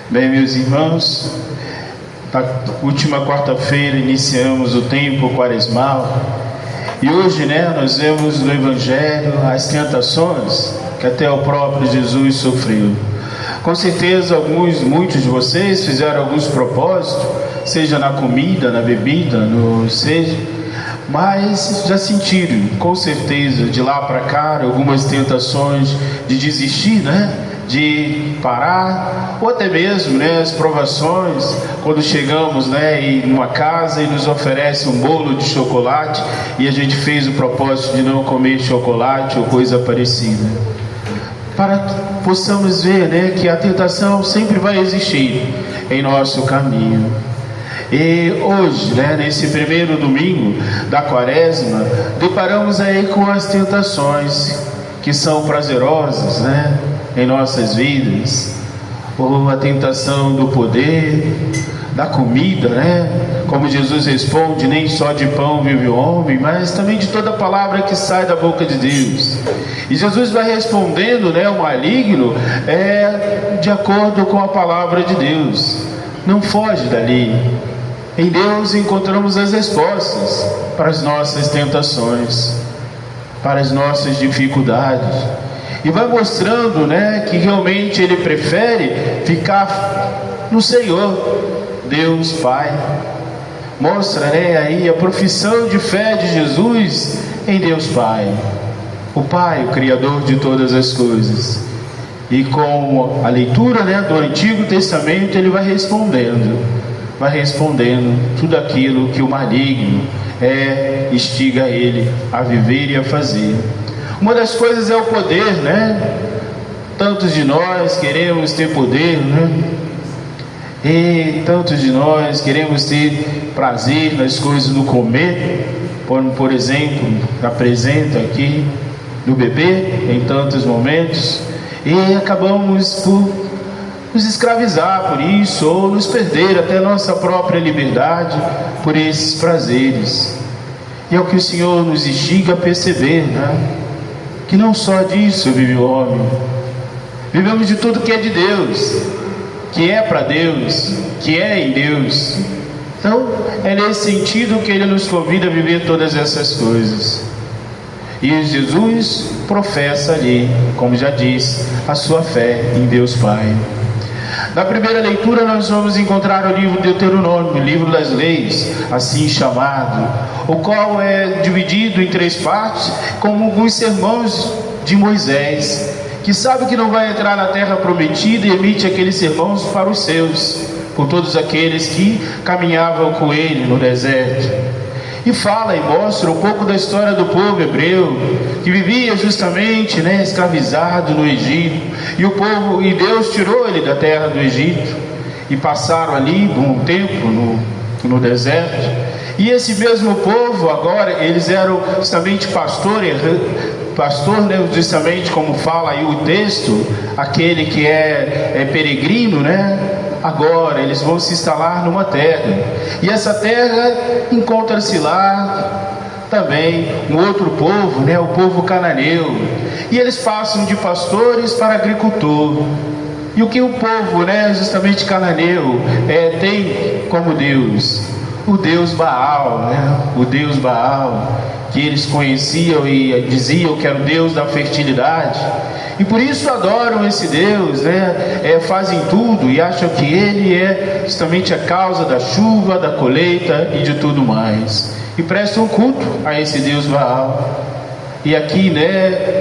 Bem, meus irmãos, na última quarta-feira iniciamos o tempo quaresmal e hoje, nós vemos no Evangelho as tentações que até o próprio Jesus sofreu. Com certeza, muitos de vocês fizeram alguns propósitos, seja na comida, na bebida, mas já sentiram, com certeza, de lá para cá, algumas tentações de desistir, de parar, ou até mesmo as provações, quando chegamos em uma casa e nos oferece um bolo de chocolate e a gente fez o propósito de não comer chocolate ou coisa parecida, para que possamos ver que a tentação sempre vai existir em nosso caminho. E hoje, nesse primeiro domingo da quaresma, deparamos aí com as tentações que são prazerosas, em nossas vidas, ou a tentação do poder, da comida, como Jesus responde, nem só de pão vive o homem, mas também de toda palavra que sai da boca de Deus. E Jesus vai respondendo, o maligno, de acordo com a palavra de Deus. Não foge dali. Em Deus encontramos as respostas para as nossas tentações, para as nossas dificuldades. E vai mostrando, que realmente Ele prefere ficar no Senhor, Deus Pai. Mostra, aí a profissão de fé de Jesus em Deus Pai. O Pai, o Criador de todas as coisas. E com a leitura, do Antigo Testamento, Ele vai respondendo tudo aquilo que o maligno instiga Ele a viver e a fazer. Uma das coisas é o poder, Tantos de nós queremos ter poder, E tantos de nós queremos ter prazer nas coisas do comer, por exemplo, apresento aqui, no beber, em tantos momentos, e acabamos por nos escravizar por isso, ou nos perder até nossa própria liberdade por esses prazeres. E é o que o Senhor nos instiga a perceber, que não só disso vive o homem. Vivemos de tudo que é de Deus, que é para Deus, que é em Deus. Então, é nesse sentido que Ele nos convida a viver todas essas coisas. E Jesus professa ali, como já disse, a sua fé em Deus Pai. Na primeira leitura nós vamos encontrar o livro de Deuteronômio, o livro das leis, assim chamado, o qual é dividido em 3 partes, como alguns sermões de Moisés, que sabe que não vai entrar na terra prometida e emite aqueles sermões para os seus, por todos aqueles que caminhavam com ele no deserto. E fala e mostra um pouco da história do povo hebreu, que vivia justamente, escravizado no Egito. E Deus tirou ele da terra do Egito, e passaram ali um tempo no deserto. E esse mesmo povo agora, eles eram justamente pastor, justamente como fala aí o texto, aquele que é peregrino, Agora eles vão se instalar numa terra, e essa terra encontra-se lá também um outro povo, o povo cananeu, e eles passam de pastores para agricultor. E o que o povo, justamente cananeu, tem como Deus? O Deus Baal, o Deus Baal, que eles conheciam e diziam que era o Deus da fertilidade. E por isso adoram esse Deus, fazem tudo e acham que Ele é justamente a causa da chuva, da colheita e de tudo mais. E prestam culto a esse Deus Baal. E aqui,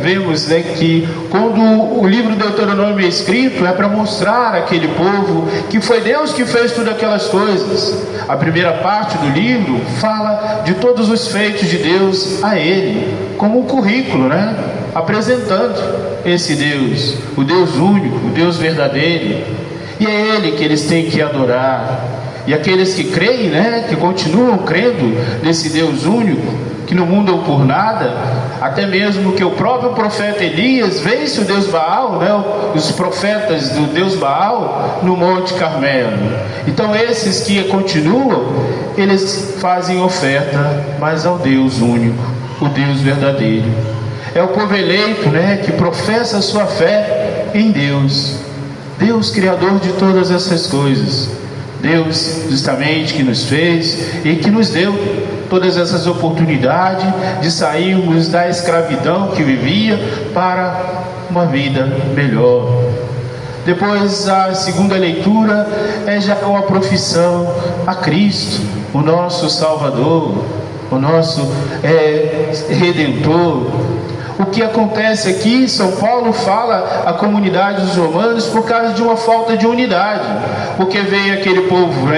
vemos, que quando o livro de Deuteronômio é escrito, é para mostrar àquele povo que foi Deus que fez todas aquelas coisas. A primeira parte do livro fala de todos os feitos de Deus a ele, como um currículo, apresentando esse Deus, o Deus único, o Deus verdadeiro. E é Ele que eles têm que adorar. E aqueles que creem, que continuam crendo nesse Deus único, que não mudam por nada, até mesmo que o próprio profeta Elias vence o Deus Baal, os profetas do Deus Baal no Monte Carmelo. Então esses que continuam, eles fazem oferta, mas ao Deus único, o Deus verdadeiro. É o povo eleito, que professa a sua fé em Deus. Deus criador de todas essas coisas, Deus justamente que nos fez e que nos deu todas essas oportunidades de sairmos da escravidão que vivia para uma vida melhor. Depois a segunda leitura é já uma profissão a Cristo, o nosso Salvador, o nosso Redentor. O que acontece aqui, São Paulo fala à comunidade dos romanos por causa de uma falta de unidade, porque veio aquele povo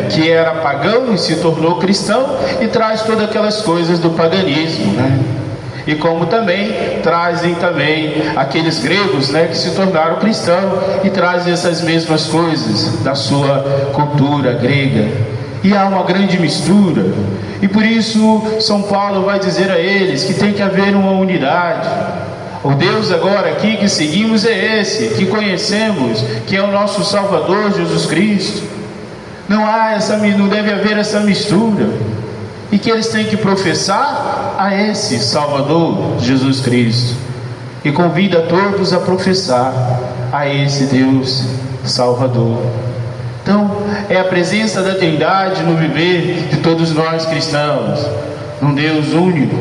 que era pagão e se tornou cristão e traz todas aquelas coisas do paganismo, e como também trazem também aqueles gregos, que se tornaram cristãos e trazem essas mesmas coisas da sua cultura grega. E há uma grande mistura. E por isso São Paulo vai dizer a eles que tem que haver uma unidade. O Deus agora aqui que seguimos é esse, que conhecemos, que é o nosso Salvador Jesus Cristo. Não deve haver essa mistura. E que eles têm que professar a esse Salvador Jesus Cristo. E convida a todos a professar a esse Deus Salvador. Então, é a presença da Trindade no viver de todos nós cristãos. Um Deus único,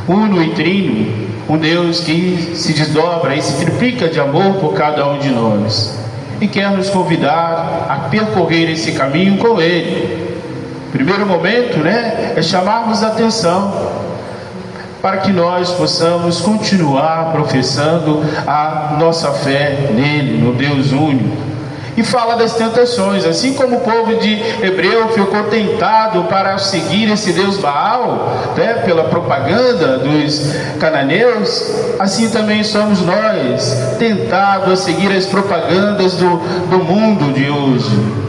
uno e trino, um Deus que se desdobra e se triplica de amor por cada um de nós. E quer nos convidar a percorrer esse caminho com Ele. Primeiro momento, é chamarmos a atenção para que nós possamos continuar professando a nossa fé nele, no Deus único. E fala das tentações, assim como o povo de Hebreu ficou tentado para seguir esse Deus Baal, pela propaganda dos cananeus, assim também somos nós, tentados a seguir as propagandas do mundo de hoje.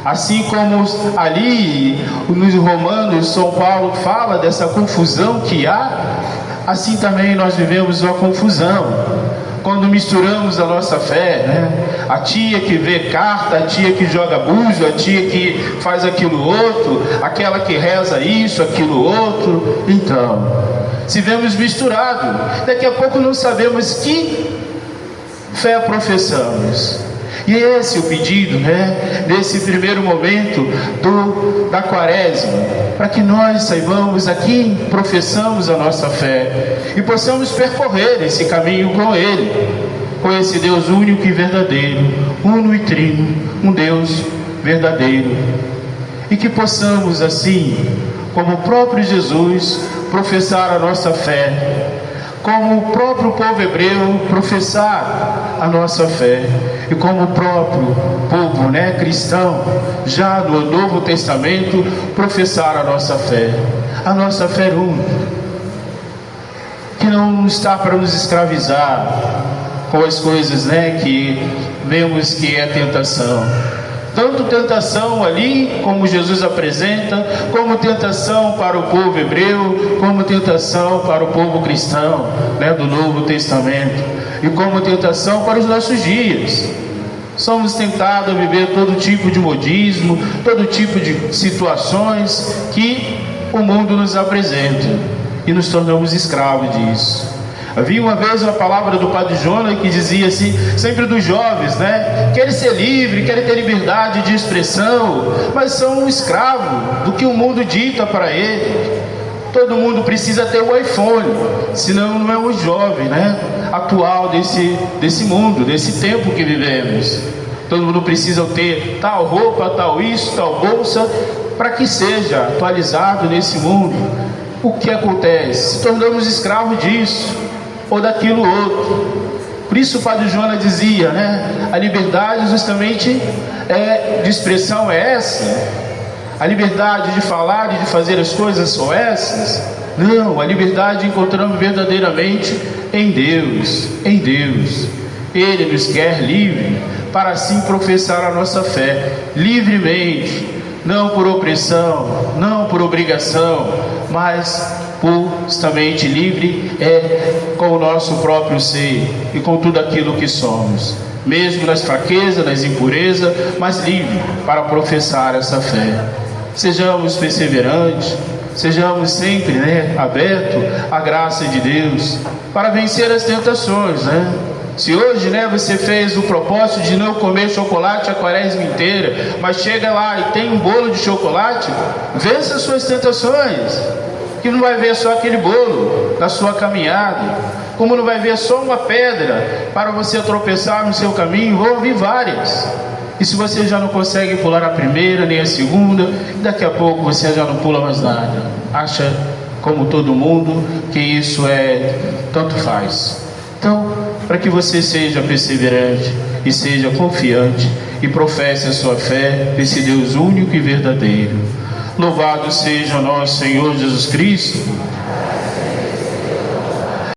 Assim como ali nos Romanos, São Paulo fala dessa confusão que há, assim também nós vivemos uma confusão. Quando misturamos a nossa fé, a tia que vê carta, a tia que joga búzio, a tia que faz aquilo outro, aquela que reza isso, aquilo outro. Então, se vemos misturado, daqui a pouco não sabemos que fé professamos. E esse é o pedido, desse primeiro momento da quaresma, para que nós saibamos aqui, professamos a nossa fé e possamos percorrer esse caminho com Ele, com esse Deus único e verdadeiro, uno e trino, um Deus verdadeiro. E que possamos assim, como o próprio Jesus, professar a nossa fé, como o próprio povo hebreu professar a nossa fé, e como o próprio povo cristão, já no Novo Testamento, professar a nossa fé única, que não está para nos escravizar com as coisas que vemos que é tentação. Tanto tentação ali, como Jesus apresenta, como tentação para o povo hebreu, como tentação para o povo cristão, do Novo Testamento, e como tentação para os nossos dias. Somos tentados a viver todo tipo de modismo, todo tipo de situações que o mundo nos apresenta, e nos tornamos escravos disso. Havia uma vez uma palavra do Padre Jonas que dizia assim, sempre dos jovens, querem ser livre, querem ter liberdade de expressão, mas são um escravo do que o mundo dita para ele. Todo mundo precisa ter o iPhone, senão não é um jovem, atual desse mundo, desse tempo que vivemos. Todo mundo precisa ter tal roupa, tal isso, tal bolsa, para que seja atualizado nesse mundo. O que acontece? Se tornamos escravos disso ou daquilo outro. Por isso o Padre Jonas dizia, a liberdade justamente de expressão é essa. A liberdade de falar e de fazer as coisas são essas? Não, a liberdade encontramos verdadeiramente em Deus, Ele nos quer livre, para assim professar a nossa fé, livremente, não por opressão, não por obrigação, mas justamente livre com o nosso próprio ser e com tudo aquilo que somos, mesmo nas fraquezas, nas impurezas, mas livre para professar essa fé. Sejamos perseverantes, sejamos sempre abertos à graça de Deus para vencer as tentações, Se hoje, né, você fez o propósito de não comer chocolate a quaresma inteira, mas chega lá e tem um bolo de chocolate, vença as suas tentações, que não vai ver só aquele bolo na sua caminhada, como não vai ver só uma pedra para você tropeçar no seu caminho, vão vir várias. E se você já não consegue pular a primeira nem a segunda, daqui a pouco você já não pula mais nada. Acha, como todo mundo, que isso tanto faz. Então, para que você seja perseverante e seja confiante e professe a sua fé nesse Deus único e verdadeiro. Louvado seja nosso Senhor Jesus Cristo.